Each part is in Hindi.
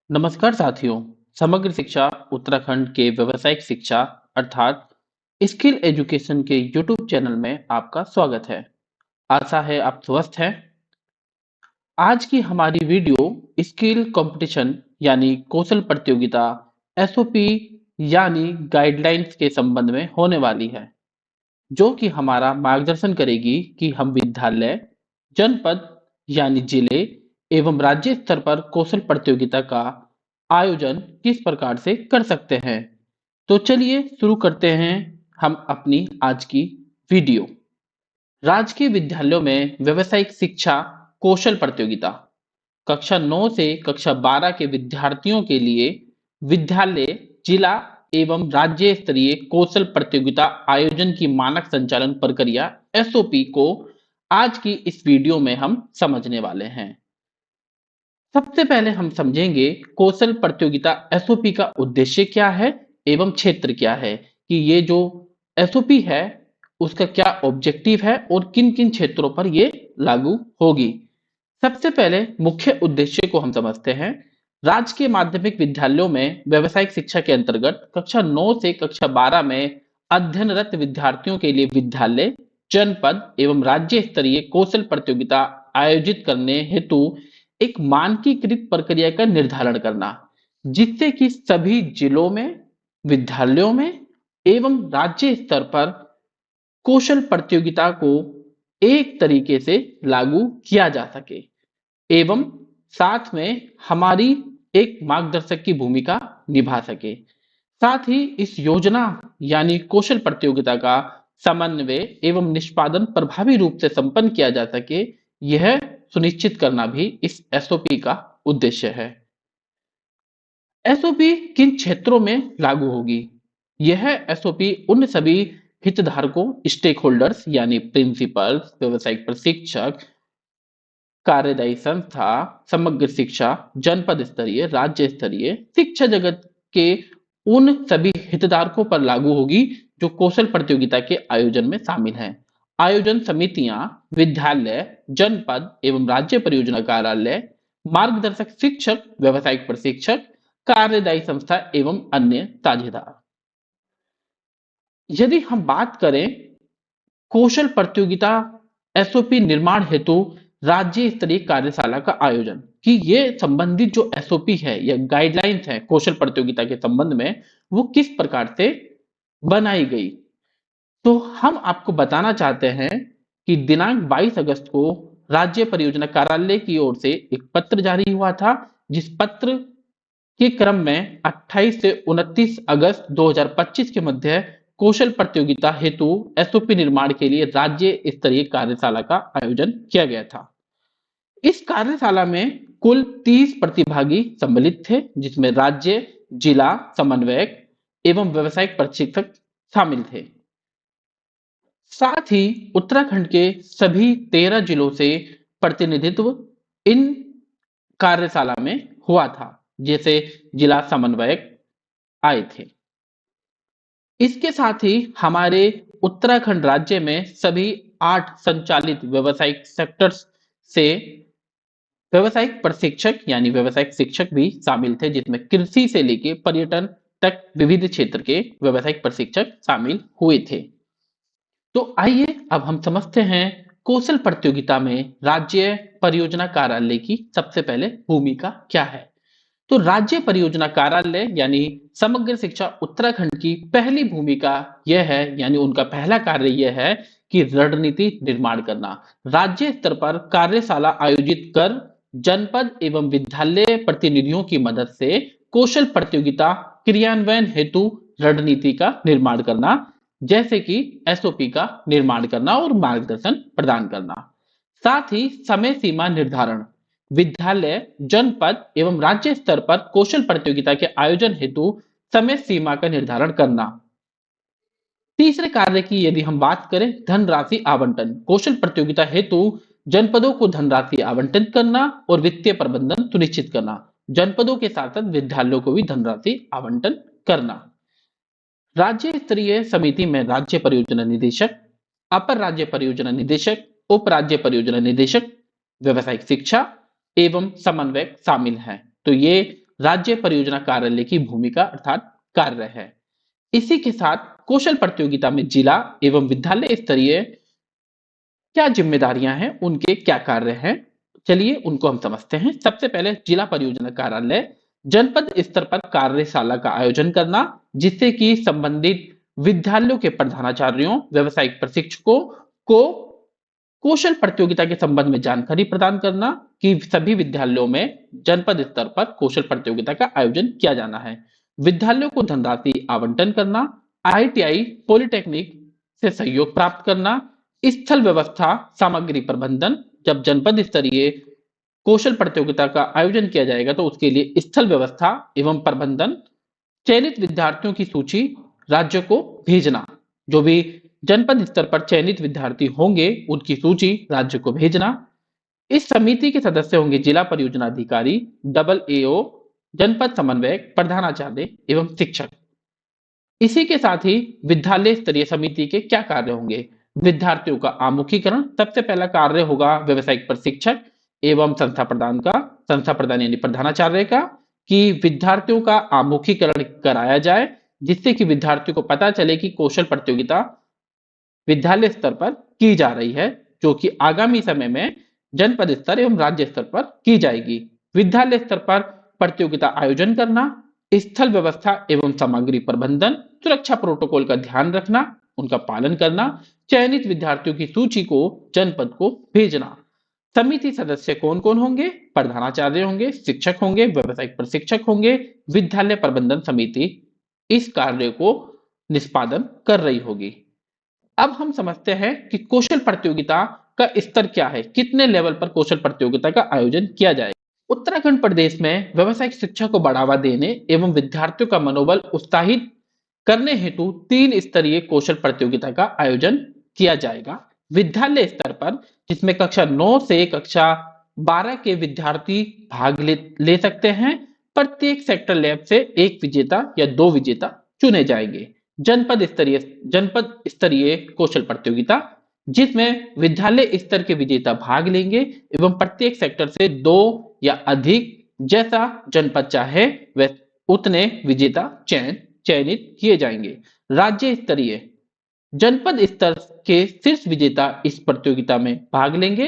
नमस्कार साथियों। समग्र शिक्षा उत्तराखंड के व्यावसायिक शिक्षा अर्थात स्किल एजुकेशन के यूट्यूब चैनल में आपका स्वागत है। आशा है आप स्वस्थ हैं। आज की हमारी वीडियो स्किल कंपटीशन यानी कौशल प्रतियोगिता एसओपी यानी गाइडलाइंस के संबंध में होने वाली है, जो कि हमारा मार्गदर्शन करेगी कि हम विद्यालय, जनपद यानी जिले एवं राज्य स्तर पर कौशल प्रतियोगिता का आयोजन किस प्रकार से कर सकते हैं। तो चलिए शुरू करते हैं हम अपनी आज की वीडियो। राजकीय विद्यालयों में व्यावसायिक शिक्षा कौशल प्रतियोगिता कक्षा 9 से कक्षा 12 के विद्यार्थियों के लिए विद्यालय, जिला एवं राज्य स्तरीय कौशल प्रतियोगिता आयोजन की मानक संचालन प्रक्रिया एसओपी को आज की इस वीडियो में हम समझने वाले हैं। सबसे पहले हम समझेंगे कौशल प्रतियोगिता एसओपी का उद्देश्य क्या है एवं क्षेत्र क्या है, कि ये जो एसओपी है उसका क्या ऑब्जेक्टिव है और किन किन क्षेत्रों पर ये लागू होगी। सबसे पहले मुख्य उद्देश्य को हम समझते हैं। राजकीय माध्यमिक विद्यालयों में व्यावसायिक शिक्षा के अंतर्गत कक्षा 9 से कक्षा 12 में अध्ययनरत विद्यार्थियों के लिए विद्यालय, जनपद एवं राज्य स्तरीय कौशल प्रतियोगिता आयोजित करने हेतु एक मानकीकृत प्रक्रिया का निर्धारण करना, जिससे कि सभी जिलों में, विद्यालयों में एवं राज्य स्तर पर कौशल प्रतियोगिता को एक तरीके से लागू किया जा सके एवं साथ में हमारी एक मार्गदर्शक की भूमिका निभा सके। साथ ही इस योजना यानी कौशल प्रतियोगिता का समन्वय एवं निष्पादन प्रभावी रूप से संपन्न किया जा सके, यह सुनिश्चित करना भी इस एसओपी का उद्देश्य है। एसओपी किन क्षेत्रों में लागू होगी? यह एसओपी उन सभी हितधारकों, स्टेक होल्डर्स यानी प्रिंसिपल्स, व्यवसायिक प्रशिक्षक, कार्यदायी संस्था, समग्र शिक्षा, जनपद स्तरीय, राज्य स्तरीय शिक्षा जगत के उन सभी हितधारकों पर लागू होगी जो कौशल प्रतियोगिता के आयोजन में शामिल हैं। आयोजन समितियां, विद्यालय, जनपद एवं राज्य परियोजना कार्यालय, मार्गदर्शक शिक्षक, व्यवसायिक प्रशिक्षक, कार्यदायी संस्था एवं अन्य साझेदार। यदि हम बात करें कौशल प्रतियोगिता एसओपी निर्माण हेतु राज्य स्तरीय कार्यशाला का आयोजन, कि ये संबंधित जो एसओपी है या गाइडलाइंस है कौशल प्रतियोगिता के संबंध में, वो किस प्रकार से बनाई गई। तो हम आपको बताना चाहते हैं कि दिनांक 22 अगस्त को राज्य परियोजना कार्यालय की ओर से एक पत्र जारी हुआ था, जिस पत्र के क्रम में 28 से 29 अगस्त 2025 के मध्य कौशल प्रतियोगिता हेतु एसओपी निर्माण के लिए राज्य स्तरीय कार्यशाला का आयोजन किया गया था। इस कार्यशाला में कुल 30 प्रतिभागी सम्मिलित थे, जिसमें राज्य, जिला समन्वयक एवं व्यवसायिक प्रशिक्षक शामिल थे। साथ ही उत्तराखंड के सभी 13 जिलों से प्रतिनिधित्व इन कार्यशाला में हुआ था, जैसे जिला समन्वयक आए थे। इसके साथ ही हमारे उत्तराखंड राज्य में सभी 8 संचालित व्यावसायिक सेक्टर्स से व्यावसायिक प्रशिक्षक यानी व्यावसायिक शिक्षक भी शामिल थे, जिसमें कृषि से लेके पर्यटन तक विविध क्षेत्र के व्यावसायिक प्रशिक्षक शामिल हुए थे। तो आइए अब हम समझते हैं कौशल प्रतियोगिता में राज्य परियोजना कार्यालय की सबसे पहले भूमिका क्या है। तो राज्य परियोजना कार्यालय यानी समग्र शिक्षा उत्तराखंड की पहली भूमिका यह है, यानी उनका पहला कार्य यह है कि रणनीति निर्माण करना, राज्य स्तर पर कार्यशाला आयोजित कर जनपद एवं विद्यालय प्रतिनिधियों की मदद से कौशल प्रतियोगिता क्रियान्वयन हेतु रणनीति का निर्माण करना, जैसे कि एसओपी का निर्माण करना और मार्गदर्शन प्रदान करना। साथ ही समय सीमा निर्धारण, विद्यालय, जनपद एवं राज्य स्तर पर कौशल प्रतियोगिता के आयोजन हेतु समय सीमा का निर्धारण करना। तीसरे कार्य की यदि हम बात करें, धनराशि आवंटन, कौशल प्रतियोगिता हेतु जनपदों को धनराशि आवंटित करना और वित्तीय प्रबंधन सुनिश्चित करना। जनपदों के साथ साथ विद्यालयों को भी धनराशि आवंटन करना। राज्य स्तरीय समिति में राज्य परियोजना निदेशक, अपर राज्य परियोजना निदेशक, उप राज्य परियोजना निदेशक, व्यवसायिक शिक्षा एवं समन्वयक शामिल हैं। तो ये राज्य परियोजना कार्यालय की भूमिका अर्थात कार्य है। इसी के साथ कौशल प्रतियोगिता में जिला एवं विद्यालय स्तरीय क्या जिम्मेदारियां हैं, उनके क्या कार्य हैं, चलिए उनको हम समझते हैं। सबसे पहले जिला परियोजना कार्यालय जनपद स्तर पर कार्यशाला का आयोजन करना, जिससे कि संबंधित विद्यालयों के प्रधानाचार्यों, व्यावसायिक प्रशिक्षकों को कौशल प्रतियोगिता के संबंध में जानकारी प्रदान करना कि सभी विद्यालयों में जनपद स्तर पर कौशल प्रतियोगिता का आयोजन किया जाना है। विद्यालयों को धनराशि आवंटन करना, आईटीआई, पॉलिटेक्निक से सहयोग प्राप्त करना, स्थल व्यवस्था, सामग्री प्रबंधन। जब जनपद स्तरीय कौशल प्रतियोगिता का आयोजन किया जाएगा तो उसके लिए स्थल व्यवस्था एवं प्रबंधन, चयनित विद्यार्थियों की सूची राज्य को भेजना। जो भी जनपद स्तर पर चयनित विद्यार्थी होंगे उनकी सूची राज्य को भेजना। इस समिति के सदस्य होंगे जिला परियोजना अधिकारी, डबल एओ, जनपद समन्वयक, प्रधानाचार्य एवं शिक्षक। इसी के साथ ही विद्यालय स्तरीय समिति के क्या कार्य होंगे? विद्यार्थियों का आमुखीकरण। सबसे पहला कार्य होगा व्यवसायिक प्रशिक्षक एवं संस्था प्रधान यानी प्रधानाचार्य का, कि विद्यार्थियों का आमुखीकरण कराया जाए, जिससे कि विद्यार्थियों को पता चले कि कौशल प्रतियोगिता विद्यालय स्तर पर की जा रही है, जो कि आगामी समय में जनपद स्तर एवं राज्य स्तर पर की जाएगी। विद्यालय स्तर पर प्रतियोगिता आयोजन करना, स्थल व्यवस्था एवं सामग्री प्रबंधन, सुरक्षा प्रोटोकॉल का ध्यान रखना, उनका पालन करना, चयनित विद्यार्थियों की सूची को जनपद को भेजना। समिति सदस्य कौन कौन होंगे? प्रधानाचार्य होंगे, शिक्षक होंगे, व्यावसायिक प्रशिक्षक होंगे, विद्यालय प्रबंधन समिति इस कार्य को निष्पादन कर रही होगी। अब हम समझते हैं कि कौशल प्रतियोगिता का स्तर क्या है, कितने लेवल पर कौशल प्रतियोगिता का आयोजन किया जाए। उत्तराखंड प्रदेश में व्यावसायिक शिक्षा को बढ़ावा देने एवं विद्यार्थियों का मनोबल उत्साहित करने हेतु 3 स्तरीय कौशल प्रतियोगिता का आयोजन किया जाएगा। विद्यालय स्तर पर, जिसमें कक्षा 9 से कक्षा 12 के विद्यार्थी भाग ले सकते हैं। प्रत्येक सेक्टर लैब से 1 विजेता या 2 विजेता चुने जाएंगे। जनपद स्तरीय कौशल प्रतियोगिता, जिसमें विद्यालय स्तर के विजेता भाग लेंगे एवं प्रत्येक सेक्टर से 2 या अधिक, जैसा जनपद चाहे वह उतने विजेता चयनित किए जाएंगे। राज्य स्तरीय, जनपद स्तर के शीर्ष विजेता इस प्रतियोगिता में भाग लेंगे।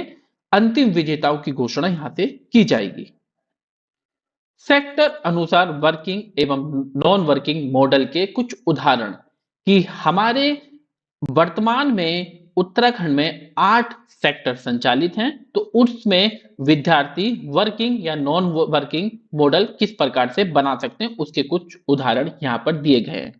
अंतिम विजेताओं की घोषणा यहां से की जाएगी। सेक्टर अनुसार वर्किंग एवं नॉन वर्किंग मॉडल के कुछ उदाहरण, कि हमारे वर्तमान में उत्तराखंड में 8 सेक्टर संचालित हैं, तो उसमें विद्यार्थी वर्किंग या नॉन वर्किंग मॉडल किस प्रकार से बना सकते हैं, उसके कुछ उदाहरण यहाँ पर दिए गए हैं।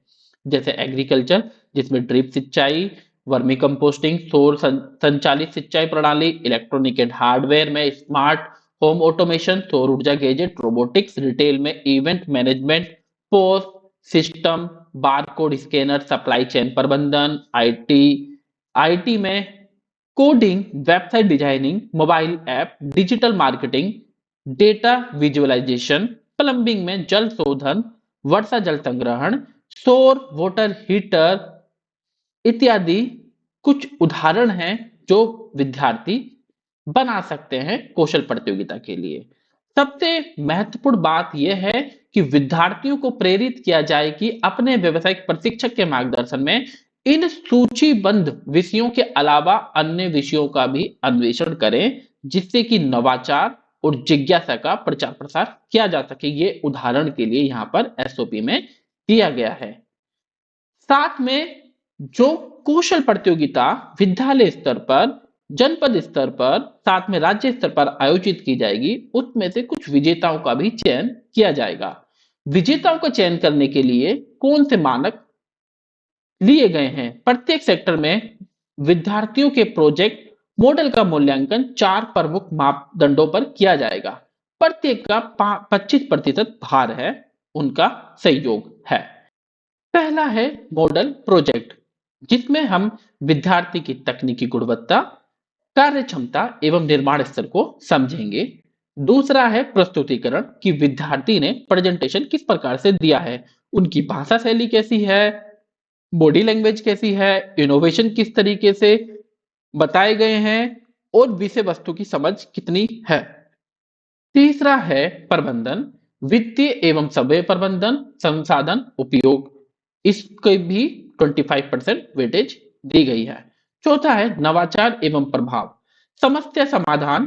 जैसे एग्रीकल्चर, जिसमें ड्रिप सिंचाई, वर्मी कंपोस्टिंग, सौर संचालित सिंचाई प्रणाली, इलेक्ट्रॉनिक एंड हार्डवेयर में स्मार्ट होम ऑटोमेशन, सौर ऊर्जा गैजेट, रोबोटिक्स, रिटेल में event management, post system, barcode scanner, supply chain प्रबंधन, आईटी में coding, website designing, mobile app, digital marketing, data visualisation, plumbing में जल शोधन, वर्षा जल संग्रहण, सौर वाटर हीटर इत्यादि कुछ उदाहरण हैं जो विद्यार्थी बना सकते हैं कौशल प्रतियोगिता के लिए। सबसे महत्वपूर्ण बात यह है कि विद्यार्थियों को प्रेरित किया जाए कि अपने व्यावसायिक प्रशिक्षक के मार्गदर्शन में इन सूचीबद्ध विषयों के अलावा अन्य विषयों का भी अन्वेषण करें, जिससे कि नवाचार और जिज्ञासा का प्रचार प्रसार किया जा सके। ये उदाहरण के लिए यहाँ पर एसओपी में दिया गया है। साथ में जो कौशल प्रतियोगिता विद्यालय स्तर पर, जनपद स्तर पर, साथ में राज्य स्तर पर आयोजित की जाएगी, उसमें से कुछ विजेताओं का भी चयन किया जाएगा। विजेताओं का चयन करने के लिए कौन से मानक लिए गए हैं? प्रत्येक सेक्टर में विद्यार्थियों के प्रोजेक्ट मॉडल का मूल्यांकन 4 प्रमुख मापदंडों पर किया जाएगा। प्रत्येक का 25% भार है, उनका सहयोग है। पहला है मॉडल प्रोजेक्ट, जिसमें हम विद्यार्थी की तकनीकी गुणवत्ता, कार्य क्षमता एवं निर्माण स्तर को समझेंगे। दूसरा है प्रस्तुतिकरण, कि विद्यार्थी ने प्रेजेंटेशन किस प्रकार से दिया है, उनकी भाषा शैली कैसी है, बॉडी लैंग्वेज कैसी है, इनोवेशन किस तरीके से बताए गए हैं और विषय वस्तु की समझ कितनी है। तीसरा है प्रबंधन, वित्तीय एवं समय प्रबंधन, संसाधन उपयोग, इसके भी 25% वेटेज दी गई है। चौथा है नवाचार एवं प्रभाव, समस्या समाधान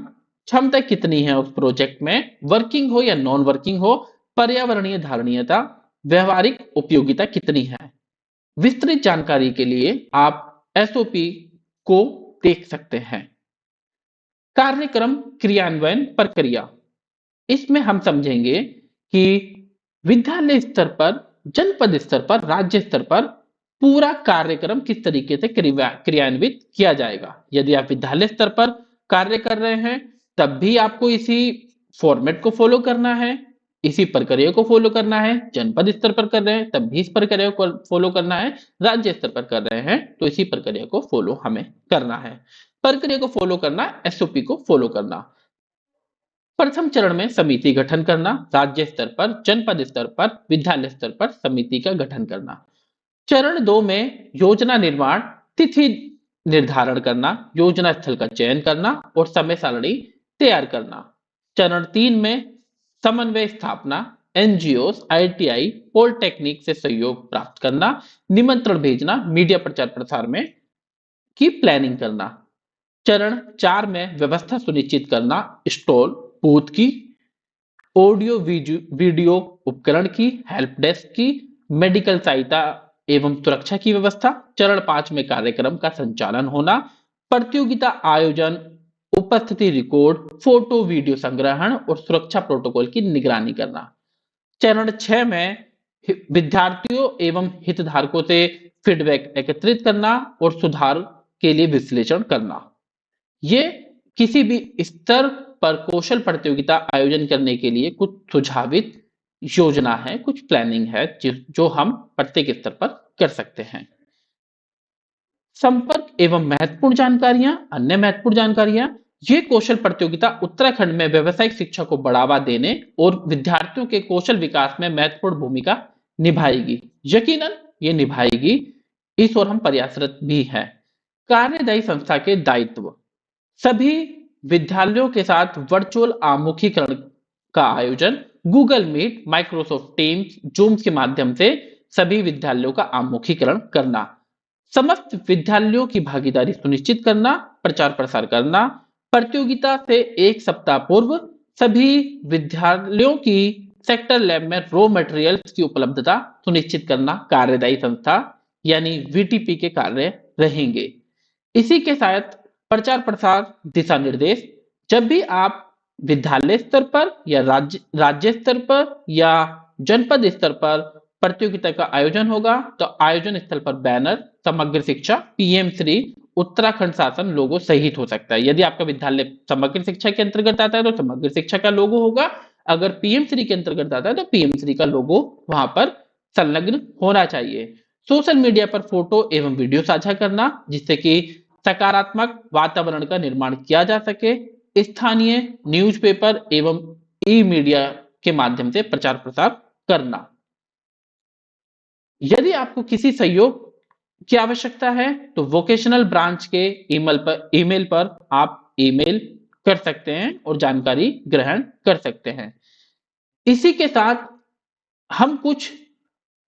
क्षमता कितनी है उस प्रोजेक्ट में, वर्किंग हो या नॉन वर्किंग हो, पर्यावरणीय धारणीयता, व्यवहारिक उपयोगिता कितनी है। विस्तृत जानकारी के लिए आप एसओपी को देख सकते हैं। कार्यक्रम क्रियान्वयन प्रक्रिया, इसमें हम समझेंगे कि विद्यालय स्तर पर, जनपद स्तर पर, राज्य स्तर पर पूरा कार्यक्रम किस तरीके से क्रियान्वित किया जाएगा। यदि आप विद्यालय स्तर पर कार्य कर रहे हैं तब भी आपको इसी फॉर्मेट को फॉलो करना है, इसी प्रक्रिया को फॉलो करना है। जनपद स्तर पर कर रहे हैं तब भी इस प्रक्रिया को फॉलो करना है। राज्य स्तर पर कर रहे हैं तो इसी प्रक्रिया को फॉलो हमें करना है। प्रक्रिया को फॉलो करना, एसओपी को फॉलो करना। प्रथम चरण में समिति गठन करना, राज्य स्तर पर, जनपद स्तर पर, विद्यालय स्तर पर समिति का गठन करना। चरण 2 में योजना निर्माण, तिथि निर्धारण करना, योजना स्थल का चयन करना और समय सारणी तैयार करना। चरण 3 में समन्वय स्थापना, एनजीओ, आईटीआई, पॉलिटेक्निक से सहयोग प्राप्त करना, निमंत्रण भेजना, मीडिया प्रचार प्रसार में की प्लानिंग करना। चरण 4 में व्यवस्था सुनिश्चित करना, स्टॉल, बूथ की, ऑडियो वीडियो उपकरण की, हेल्प डेस्क की, मेडिकल सहायता एवं सुरक्षा की व्यवस्था। चरण 5 में कार्यक्रम का संचालन होना, प्रतियोगिता आयोजन, उपस्थिति रिकॉर्ड, फोटो वीडियो संग्रहण और सुरक्षा प्रोटोकॉल की निगरानी करना। चरण 6 में विद्यार्थियों एवं हितधारकों से फीडबैक एकत्रित करना और सुधार के लिए विश्लेषण करना। ये किसी भी स्तर पर कौशल प्रतियोगिता आयोजन करने के लिए कुछ सुझावित योजना है, कुछ प्लानिंग है जो हम प्रत्येक स्तर पर कर सकते हैं। संपर्क एवं महत्वपूर्ण जानकारियां, अन्य महत्वपूर्ण जानकारियां, ये कौशल प्रतियोगिता उत्तराखंड में व्यवसायिक शिक्षा को बढ़ावा देने और विद्यार्थियों के कौशल विकास में महत्वपूर्ण भूमिका निभाएगी। यकीनन ये निभाएगी, इस ओर हम प्रयासरत भी हैं। कार्यदायी संस्था के दायित्व, सभी विद्यालयों के साथ वर्चुअल आमुखीकरण का आयोजन, Google Meet, Microsoft Teams, Zoom के माध्यम से सभी विद्यालयों का आमुखीकरण करना, समस्त विद्यालयों की भागीदारी सुनिश्चित करना, प्रचार प्रसार करना, प्रतियोगिता से एक सप्ताह पूर्व सभी विद्यालयों की सेक्टर लैब में रॉ मटेरियल्स की उपलब्धता सुनिश्चित करना कार्यदायी संस्था यानी वीटीपी के कार्य रहेंगे। इसी के साथ प्रचार प्रसार दिशा निर्देश, जब भी आप विद्यालय स्तर पर या राज्य स्तर पर या जनपद स्तर पर प्रतियोगिता का आयोजन होगा तो आयोजन स्थल पर बैनर, समग्र शिक्षा, पीएम श्री, उत्तराखंड शासन लोगो सहित हो सकता है। यदि आपका विद्यालय समग्र शिक्षा के अंतर्गत आता है तो समग्र शिक्षा का लोगो होगा, अगर पीएम श्री के अंतर्गत आता है तो पीएम श्री का लोगो वहां पर संलग्न होना चाहिए। सोशल मीडिया पर फोटो एवं वीडियो साझा करना जिससे कि सकारात्मक वातावरण का निर्माण किया जा सके। स्थानीय न्यूज़पेपर एवं ई मीडिया के माध्यम से प्रचार प्रसार करना। यदि आपको किसी सहयोग की आवश्यकता है तो वोकेशनल ब्रांच के ईमेल पर आप ईमेल कर सकते हैं और जानकारी ग्रहण कर सकते हैं। इसी के साथ हम कुछ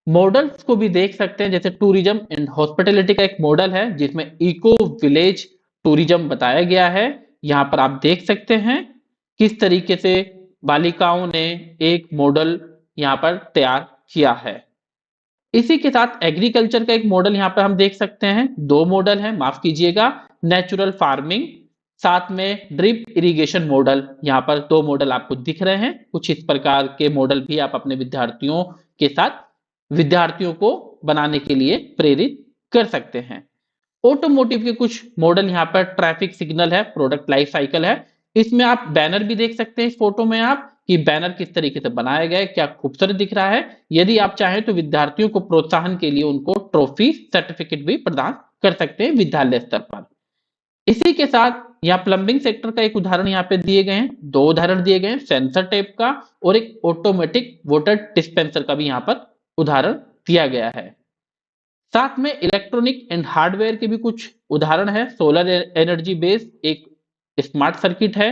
मॉडल्स को भी देख सकते हैं, जैसे टूरिज्म एंड हॉस्पिटैलिटी का एक मॉडल है जिसमें इको विलेज टूरिज्म बताया गया है। यहां पर आप देख सकते हैं किस तरीके से बालिकाओं ने एक मॉडल यहां पर तैयार किया है। इसी के साथ एग्रीकल्चर का एक मॉडल यहां पर हम देख सकते हैं, दो मॉडल है, माफ कीजिएगा, नेचुरल फार्मिंग, साथ में ड्रिप इरिगेशन मॉडल। यहां पर दो मॉडल आपको दिख रहे हैं। कुछ इस प्रकार के मॉडल भी आप अपने विद्यार्थियों के साथ विद्यार्थियों को बनाने के लिए प्रेरित कर सकते हैं। ऑटोमोटिव के कुछ मॉडल यहाँ पर ट्रैफिक सिग्नल है, प्रोडक्ट लाइफ साइकिल है। इसमें आप बैनर भी देख सकते हैं इस फोटो में आप कि बैनर किस तरीके से बनाया गया है, क्या खूबसूरत दिख रहा है। यदि आप चाहें तो विद्यार्थियों को प्रोत्साहन के लिए उनको ट्रॉफी सर्टिफिकेट भी प्रदान कर सकते हैं विद्यालय स्तर पर। इसी के साथ यहाँ प्लम्बिंग सेक्टर का एक उदाहरण यहाँ पे दिए गए हैं, दो उदाहरण दिए गए हैं, सेंसर टेप का और एक ऑटोमेटिक वाटर डिस्पेंसर का भी यहाँ पर उदाहरण दिया गया है। साथ में इलेक्ट्रॉनिक एंड हार्डवेयर के भी कुछ उदाहरण है। सोलर एनर्जी बेस्ड एक स्मार्ट सर्किट है,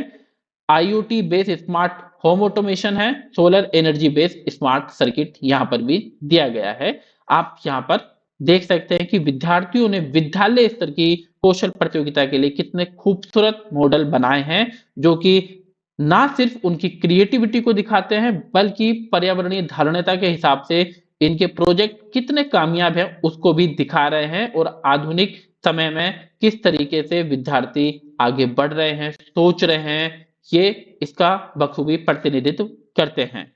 IoT based smart home automation है, solar energy based smart circuit यहाँ पर भी दिया गया है। आप यहाँ पर देख सकते हैं कि विद्यार्थियों ने विद्यालय स्तर की कौशल प्रतियोगिता के लिए कितने खूबसूरत मॉडल बनाए हैं, जो कि ना सिर्फ उनकी क्रिएटिविटी को दिखाते हैं बल्कि पर्यावरणीय धारणता के हिसाब से इनके प्रोजेक्ट कितने कामयाब हैं उसको भी दिखा रहे हैं, और आधुनिक समय में किस तरीके से विद्यार्थी आगे बढ़ रहे हैं, सोच रहे हैं, ये इसका बखूबी प्रतिनिधित्व करते हैं।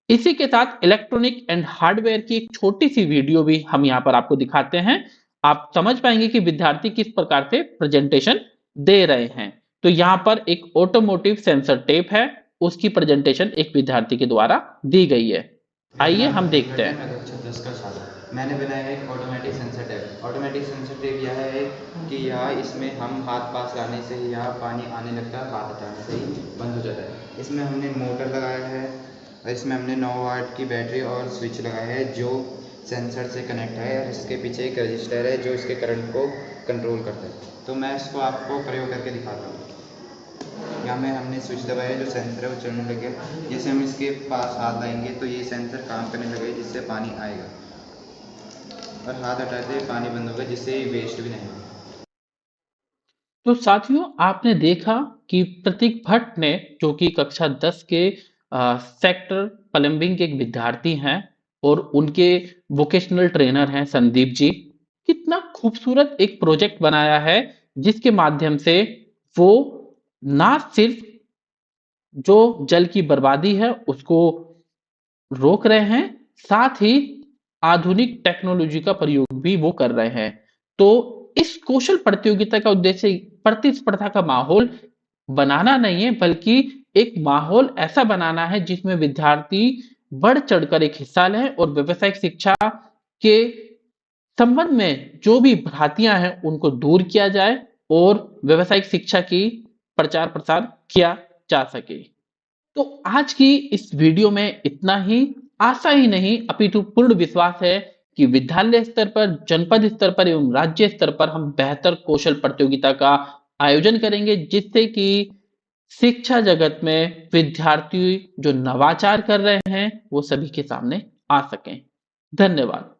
इसी के साथ इलेक्ट्रॉनिक एंड हार्डवेयर की एक छोटी सी वीडियो भी हम यहाँ पर आपको दिखाते हैं। आप समझ पाएंगे कि विद्यार्थी किस प्रकार से प्रेजेंटेशन दे रहे हैं। तो यहाँ पर एक ऑटोमोटिव सेंसर टेप है, उसकी प्रेजेंटेशन एक विद्यार्थी के द्वारा दी गई है। आइए हम देखते हैं। मैं कक्षा 10 का छात्र हूँ। मैंने बनाया एक automatic sensor tap. Automatic sensor tap यह है कि यह इसमें हम हाथ पास लाने से ही यह पानी आने लगता है, हाथ हटाने से ही बंद हो जाता है। इसमें हमने मोटर लगाया है और इसमें हमने 9 वाट की बैटरी और स्विच लगाया है जो सेंसर से कनेक्ट है। इसके पीछे एक रजिस्टर है जो इसके करंट को कंट्रोल करता है। तो मैं इसको आपको प्रयोग करके दिखाता हूँ। यहाँ में हमने स्विच दबाया है, जो सेंसर है वो चलने लगे। जैसे हम इसके पास हाथ लाएंगे तो ये सेंसर काम करने लगे जिससे पानी आएगा, और हाथ हटाते ही पानी बंद होगा जिससे वेस्ट भी नहीं होगा। तो साथियों, आपने देखा कि प्रतीक भट्ट ने, जो कि कक्षा 10 के सेक्टर प्लम्बिंग के एक विद्यार्थी हैं और उनके वोकेशनल ट्रेनर हैं संदीप जी, कितना खूबसूरत एक प्रोजेक्ट बनाया है जिसके माध्यम से वो ना सिर्फ जो जल की बर्बादी है उसको रोक रहे हैं, साथ ही आधुनिक टेक्नोलॉजी का प्रयोग भी वो कर रहे हैं। तो इस कौशल प्रतियोगिता का उद्देश्य प्रतिस्पर्धा का माहौल बनाना नहीं है, बल्कि एक माहौल ऐसा बनाना है जिसमें विद्यार्थी बढ़ चढ़कर एक हिस्सा लें और व्यावसायिक शिक्षा के संबंध में जो भी भ्रांतियां हैं उनको दूर किया जाए और व्यावसायिक शिक्षा की प्रचार प्रसार किया जा सके। तो आज की इस वीडियो में इतना ही। आशा ही नहीं अपितु पूर्ण विश्वास है कि विद्यालय स्तर पर, जनपद स्तर पर एवं राज्य स्तर पर हम बेहतर कौशल प्रतियोगिता का आयोजन करेंगे, जिससे कि शिक्षा जगत में विद्यार्थी जो नवाचार कर रहे हैं वो सभी के सामने आ सकें। धन्यवाद।